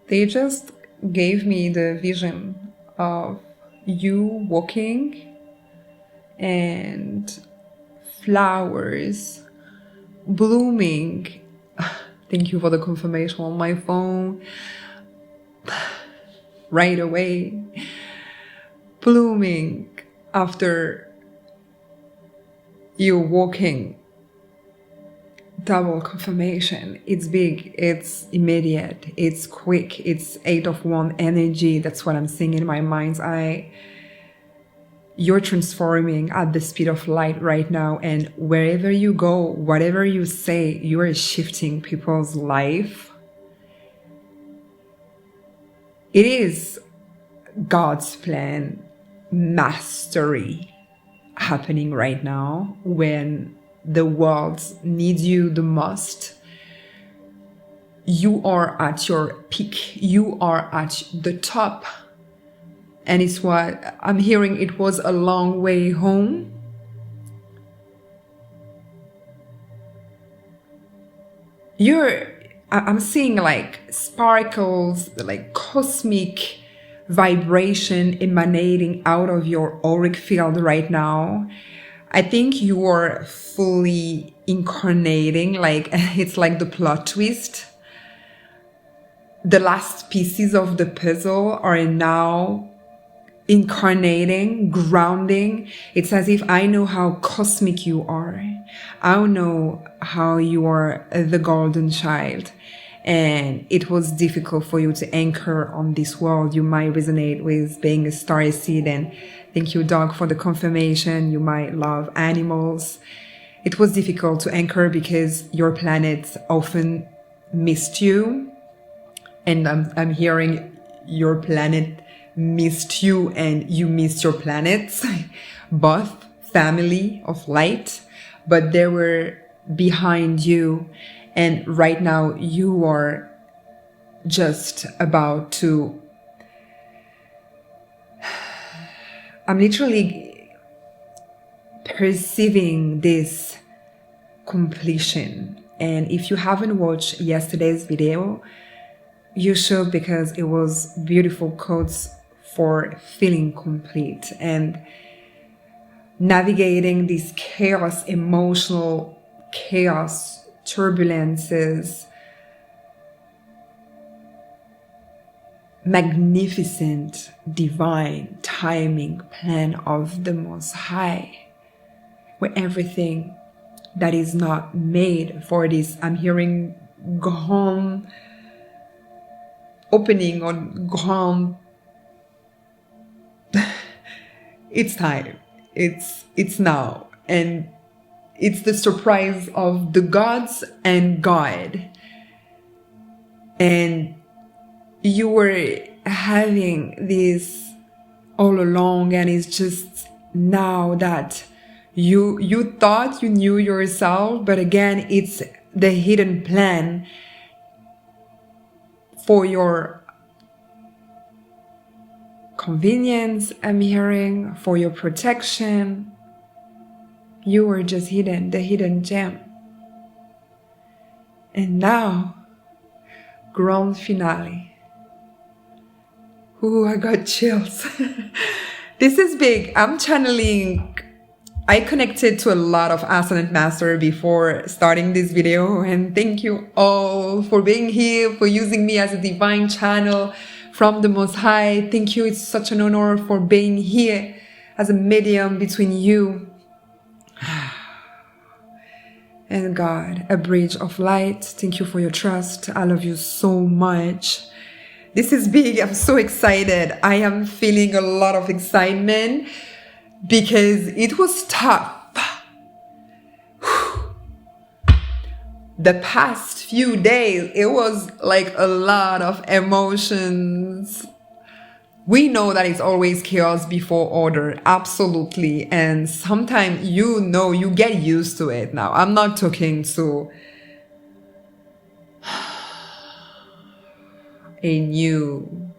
They just gave me the vision of you walking and flowers blooming. Thank you for the confirmation on my phone. Right away. Blooming after you walking. Double confirmation. It's big, it's immediate, it's quick, it's 8 of Wands energy. That's what I'm seeing in my mind's eye. You're transforming at the speed of light right now, and wherever you go, whatever you say, you are shifting people's life. It is God's plan, mastery happening right now when the world needs you the most. You are at your peak. You are at the top. And it's what I'm hearing. It was a long way home. I'm seeing like sparkles, like cosmic vibration emanating out of your auric field right now. I think you are fully incarnating, like it's like the plot twist. The last pieces of the puzzle are now incarnating, grounding. It's as if I know how cosmic you are. I know how you are the golden child. And it was difficult for you to anchor on this world. You might resonate with being a starry seed, and thank you, dog, for the confirmation. You might love animals. It was difficult to anchor because your planet often missed you. And I'm hearing your planet missed you and you missed your planets. Both family of light, but they were behind you. And right now you are just about to... I'm literally perceiving this completion. And if you haven't watched yesterday's video, you should, because it was beautiful quotes for feeling complete and navigating this chaos, emotional chaos, turbulences, magnificent divine timing plan of the Most High, where everything that is not made for this, I'm hearing grand opening on grand. It's time. It's now. And it's the surprise of the gods and God. And you were having this all along, and it's just now that you thought you knew yourself, but again, it's the hidden plan for your convenience, I'm hearing, for your protection. You were just hidden, the hidden gem. And now, grand finale. Ooh, I got chills. This is big. I'm channeling. I connected to a lot of Ascendant Master before starting this video, and thank you all for being here, for using me as a divine channel from the Most High. Thank you. It's such an honor for being here as a medium between you and God, a bridge of light. Thank you for your trust. I love you so much. This is big. I'm so excited. I am feeling a lot of excitement because it was tough. The past few days, it was like a lot of emotions. We know that it's always chaos before order, absolutely. And sometimes, you get used to it now. I'm not talking to a new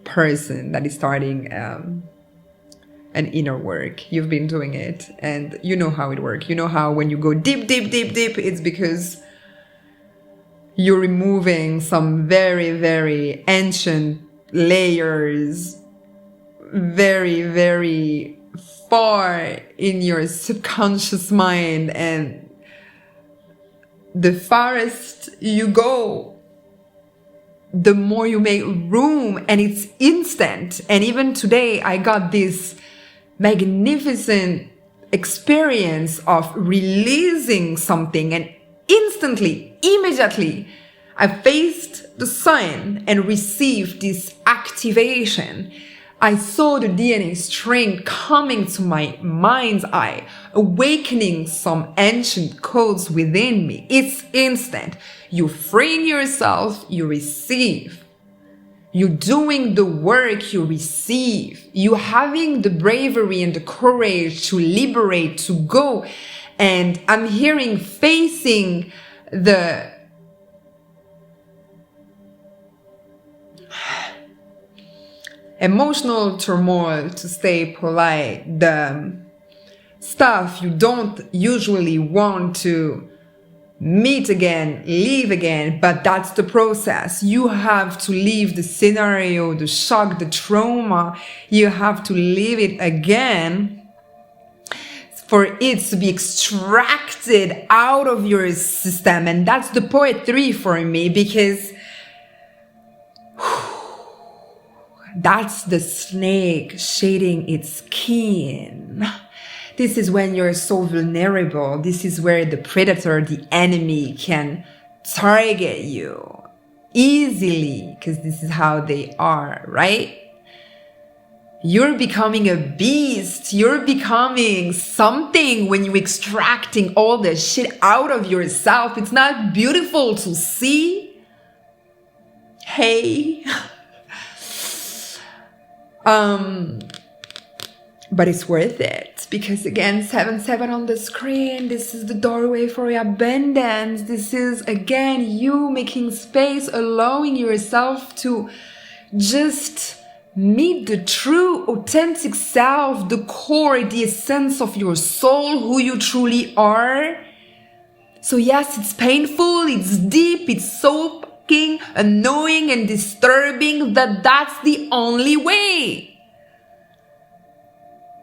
person that is starting an inner work. You've been doing it and you know how it works. You know how when you go deep, it's because you're removing some very, very ancient layers, very, very far in your subconscious mind, and the farthest you go, the more you make room, and it's instant. And even today, I got this magnificent experience of releasing something, and instantly, immediately, I faced the sun and received this activation. I saw the DNA string coming to my mind's eye, awakening some ancient codes within me. It's instant. You freeing yourself, you receive. You doing the work, you receive. You having the bravery and the courage to liberate, to go. And I'm hearing facing the emotional turmoil, to stay polite, the stuff you don't usually want to meet again, leave again, but that's the process. You have to leave the scenario, the shock, the trauma. You have to leave it again for it to be extracted out of your system. And that's the poetry for me, because that's the snake shedding its skin. This is when you're so vulnerable. This is where the predator, the enemy, can target you easily, because this is how they are, right? You're becoming a beast. You're becoming something when you're extracting all the shit out of yourself. It's not beautiful to see. Hey. But it's worth it, because again, 7-7 on the screen, this is the doorway for your abundance. This is again you making space, allowing yourself to just meet the true authentic self, the core, the essence of your soul, who you truly are. So yes, it's painful, it's deep, it's so fucking annoying and disturbing, that's the only way.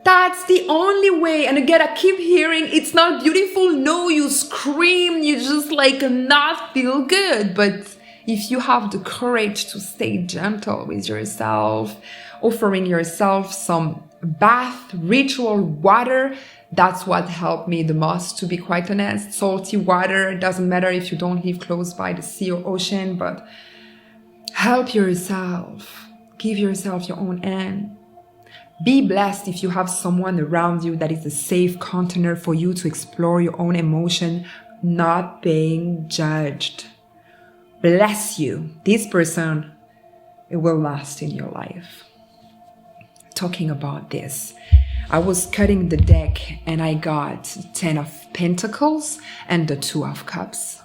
That's the only way. And again, I keep hearing it's not beautiful. No, you scream, you just like not feel good. But if you have the courage to stay gentle with yourself, offering yourself some bath, ritual water, that's what helped me the most, to be quite honest. Salty water, it doesn't matter if you don't live close by the sea or ocean, but help yourself. Give yourself your own hand. Be blessed if you have someone around you that is a safe container for you to explore your own emotion, not being judged. Bless you. This person, it will last in your life. Talking about this, I was cutting the deck and I got 10 of Pentacles and the 2 of Cups.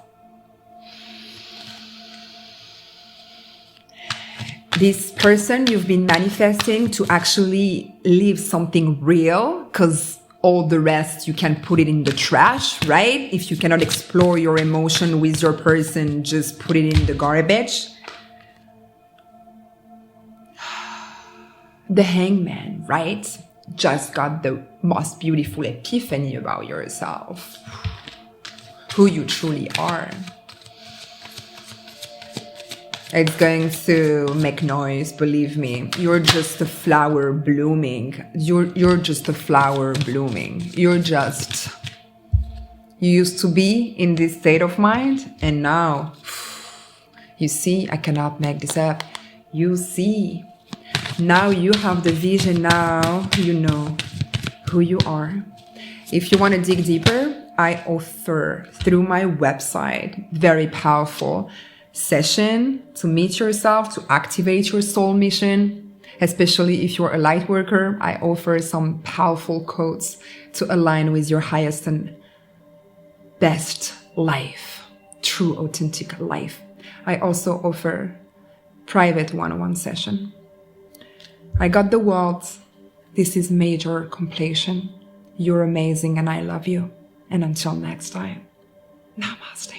This person you've been manifesting to actually live something real, because all the rest you can put it in the trash, right? If you cannot explore your emotion with your person, just put it in the garbage. The Hangman, right? Just got the most beautiful epiphany about yourself, who you truly are. It's going to make noise, believe me. You're just a flower blooming. You're just a flower blooming. You used to be in this state of mind, and now, you see, I cannot make this up. You see, now you have the vision, now you know who you are. If you want to dig deeper, I offer through my website, very powerful session to meet yourself, to activate your soul mission. Especially if you're a light worker, I offer some powerful codes to align with your highest and best life, true authentic life. I also offer private one-on-one session. I got the words. This is major completion. You're amazing and I love you. And until next time, namaste.